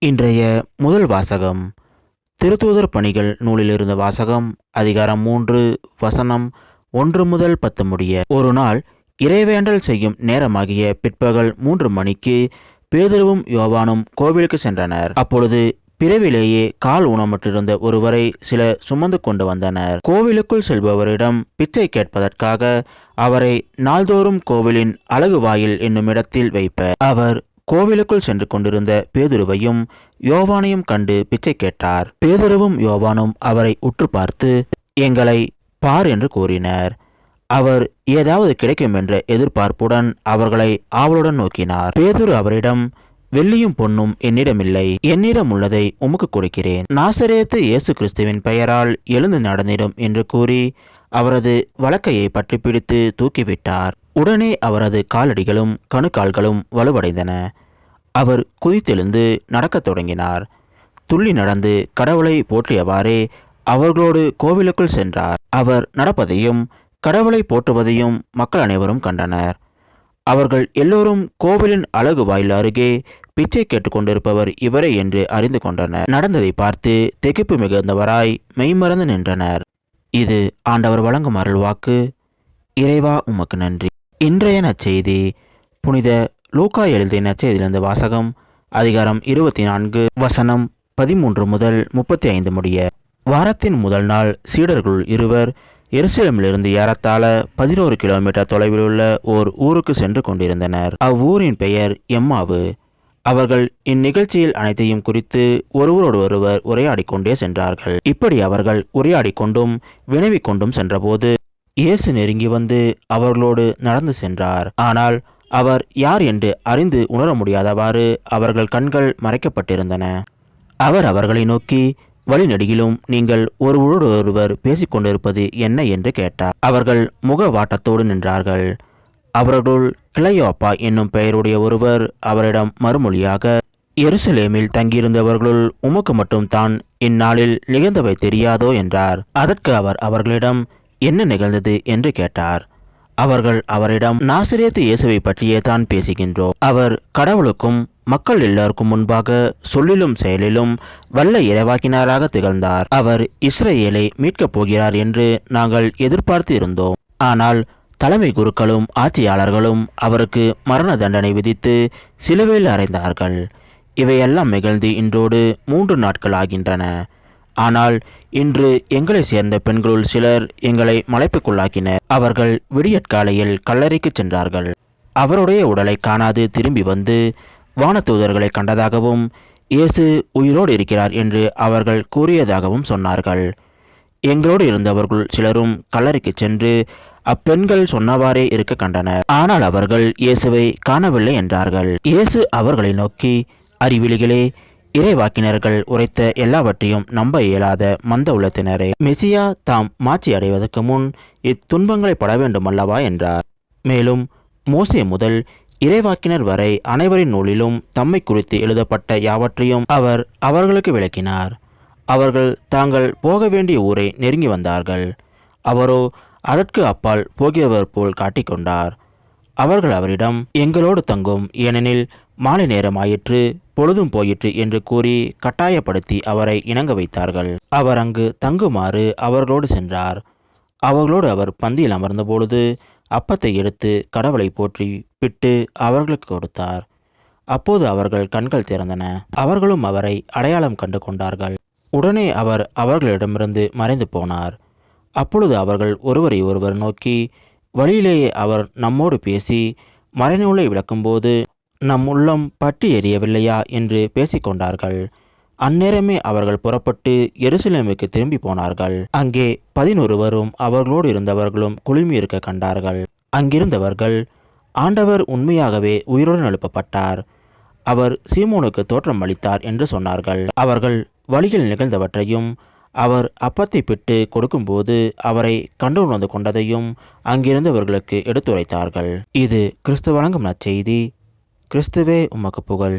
இன்றைய முதல் வாசகம் திருத்தூதர் பணிகள் நூலிலிருந்த வாசகம் அதிகாரம் 3 வசனம் 1 முதல் 10 முடிய. ஒரு நாள் இறைவேண்டல் செய்யும் நேரமாகிய பிற்பகல் 3 மணிக்கு பேதுருவும் யோவானும் கோவிலுக்கு சென்றனர். அப்பொழுது பிறவிலேயே கால் ஊனமுற்றிருந்த ஒருவரை சிலர் சுமந்து கொண்டு வந்தனர். கோவிலுக்குள் செல்பவரிடம் பிச்சை கேட்பதற்காக அவரை நாள்தோறும் கோவிலின் அழகு வாயில் என்னும் இடத்தில் வைப்பர். அவர் கோவிலுக்குள் சென்று கொண்டிருந்த பேதுருவையும் யோவானையும் கண்டு பிச்சை கேட்டார். பேதுருவும் யோவானும் அவரை உற்று பார்த்து, எங்களை பார் என்று கூறினர். அவர் ஏதாவது கிடைக்கும் என்ற எதிர்பார்ப்புடன் அவர்களை ஆவலுடன் நோக்கினார். பேதுரு அவரிடம், வெள்ளியும் பொன்னும் என்னிடமில்லை, என்னிடம் உள்ளதை உமக்கு கொடுக்கிறேன். நாசரேத்து இயேசு கிறிஸ்துவின் பெயரால் எழுந்து நடந்திடும் என்று கூறி அவரது வலக்கையை பற்றி பிடித்து தூக்கிவிட்டார். உடனே அவரது காலடிகளும் கணுக்கால்களும் வலுவடைந்தன. அவர் குதித்தெழுந்து நடக்கத் தொடங்கினார். துள்ளி நடந்து கடவுளை போற்றியவாறே அவர்களோடு கோவிலுக்குள் சென்றார். அவர் நடப்பதையும் கடவுளை போற்றுவதையும் மக்கள் அனைவரும் கண்டனர். அவர்கள் எல்லோரும் கோவிலின் அழகு வாயில் அருகே பிச்சை கேட்டுக்கொண்டிருப்பவர் இவரே என்று அறிந்து கொண்டனர். நடந்ததை பார்த்து திகைப்பு மிகுந்தவராய் மெய்மறந்து நின்றனர். இது ஆண்டவர் வழங்கும் அருள்வாக்கு. இறைவா உமக்கு நன்றி. இன்றைய நற்செய்தி புனித லூக்கா எழுதிய நற்செய்தியிலிருந்து வாசகம் அதிகாரம் 24 வசனம் 13 முதல் 35 முடிய. வாரத்தின் முதல் நாள் சீடர்கள் இருவர் எருசலேமிலிருந்து ஏறத்தாழ 11 கிலோமீட்டர் தொலைவில் உள்ள ஓர் ஊருக்கு சென்று கொண்டிருந்தனர். அவ்வூரின் பெயர் எம்மாவு. அவர்கள் இந்நிகழ்ச்சியில் அனைத்தையும் குறித்து ஒருவரோடு ஒருவர் உரையாடி கொண்டே சென்றார்கள். இப்படி அவர்கள் உரையாடி கொண்டும் வினவிக் கொண்டும் சென்றபோது இயேசு நெருங்கி வந்து அவர்களோடு நடந்து சென்றார். ஆனால் அவர் யார் என்று அறிந்து உணர முடியாதவாறு அவர்கள் கண்கள் மறைக்கப்பட்டிருந்தன. அவர் அவர்களை நோக்கி, வழிநெடுகிலும் நீங்கள் ஒருவரோடு ஒருவர் பேசிக்கொண்டிருப்பது என்ன என்று கேட்டார். அவர்கள் முக வாட்டத்தோடு நின்றார்கள். அவர்களுள் கிளையோப்பா என்னும் பெயருடைய ஒருவர் அவரிடம் மறுமொழியாக, எருசலேமில் தங்கியிருந்தவர்களுள் உமக்கு மட்டும் தான் இந்நாளில் நிகழ்ந்தவை தெரியாதோ என்றார். அதற்கு அவர் அவர்களிடம், என்ன நிகழ்ந்தது என்று கேட்டார். அவர்கள் அவரிடம், நாசரேத்து இயேசுவை பற்றியே தான் பேசுகின்றோம். அவர் கடவுளுக்கும் மக்கள் எல்லாருக்கும் முன்பாக சொல்லிலும் செயலிலும் வல்ல இறைவாக்கினராக திகழ்ந்தார். அவர் இஸ்ரேலை மீட்கப் போகிறார் என்று நாங்கள் எதிர்பார்த்து இருந்தோம். ஆனால் தலைமை குருக்களும் ஆட்சியாளர்களும் அவருக்கு மரண தண்டனை விதித்து சிலுவையில் அறைந்தார்கள். இவையெல்லாம் நிகழ்ந்து இன்றோடு 3 நாட்கள் ஆகின்றன. ஆனால் இன்று எங்களை சேர்ந்த பெண்களுள் சிலர் எங்களை மலைப்புக்குள்ளாக்கினர். அவர்கள் விடியற்காலையில் கல்லறைக்கு சென்றார்கள். அவருடைய உடலை காணாது திரும்பி வந்து வானதூதர்களை கண்டதாகவும் இயேசு உயிரோடு இருக்கிறார் என்று அவர்கள் கூறியதாகவும் சொன்னார்கள். எங்களோடு இருந்தவர்கள் சிலரும் கல்லறைக்கு சென்று அப்பெண்கள் சொன்னவாறே இருக்க கண்டனர். ஆனால் அவர்கள் இயேசுவை காணவில்லை என்றார்கள். இயேசு அவர்களை நோக்கி, அறிவிலிகளே, இறைவாக்கினர்கள் உரைத்த எல்லாவற்றையும் நம்ப இயலாத மந்த உள்ளத்தினரே, மெசியா தாம் மாட்சி அடைவதற்கு முன் இத்துன்பங்களை பட வேண்டும் அல்லவா என்றார். மேலும் மோசே முதல் இறைவாக்கினர் வரை அனைவரின் நூலிலும் தம்மை குறித்து எழுதப்பட்ட யாவற்றையும் அவர் அவர்களுக்கு விளக்கினார். அவர்கள் தாங்கள் போக வேண்டிய ஊரை நெருங்கி வந்தார்கள். அவரோ அதற்கு அப்பால் போகிறவர் போல் காட்டிக்கொண்டார். அவர்கள் அவரிடம், எங்களோடு தங்கும், ஏனெனில் மாலை நேரம் ஆயிற்று, பொழுதும் போயிற்று என்று கூறி கட்டாயப்படுத்தி அவரை இணங்க வைத்தார்கள். அவர் அங்கு தங்குமாறு அவர்களோடு சென்றார். அவர்களோடு அவர் பந்தியில் அமர்ந்தபொழுது அப்பத்தை எடுத்து கடவுளை போற்றி பிட்டு அவர்களுக்கு கொடுத்தார். அப்போது அவர்கள் கண்கள் திறந்தன. அவர்களும் அவரை அடையாளம் கண்டு கொண்டார்கள். உடனே அவர் அவர்களிடமிருந்து மறைந்து போனார். அப்பொழுது அவர்கள் ஒருவரை ஒருவர் நோக்கி, வழியிலேயே அவர் நம்மோடு பேசி மறைநூலை விளக்கும்போது நம் உள்ளம் பற்றி எரியவில்லையா என்று பேசிக்கொண்டார்கள். அந்நேரமே அவர்கள் புறப்பட்டு எருசலேமுக்கு திரும்பி போனார்கள். அங்கே 11 அவர்களோடு இருந்தவர்களும் குழுமி இருக்க கண்டார்கள். அங்கிருந்தவர்கள், ஆண்டவர் உண்மையாகவே உயிருடன் எழுப்பப்பட்டார், அவர் சீமோனுக்கு தோற்றம் அளித்தார் என்று சொன்னார்கள். அவர்கள் வழியில் நிகழ்ந்தவற்றையும் அவர் அப்பத்தை பிட்டு கொடுக்கும்போது அவரை கண்டுணர்ந்து கொண்டதையும் அங்கிருந்தவர்களுக்கு எடுத்துரைத்தார்கள். இது கிறிஸ்து வழங்கும் நற்செய்தி. கிறிஸ்துவே உமக்கு புகழ்.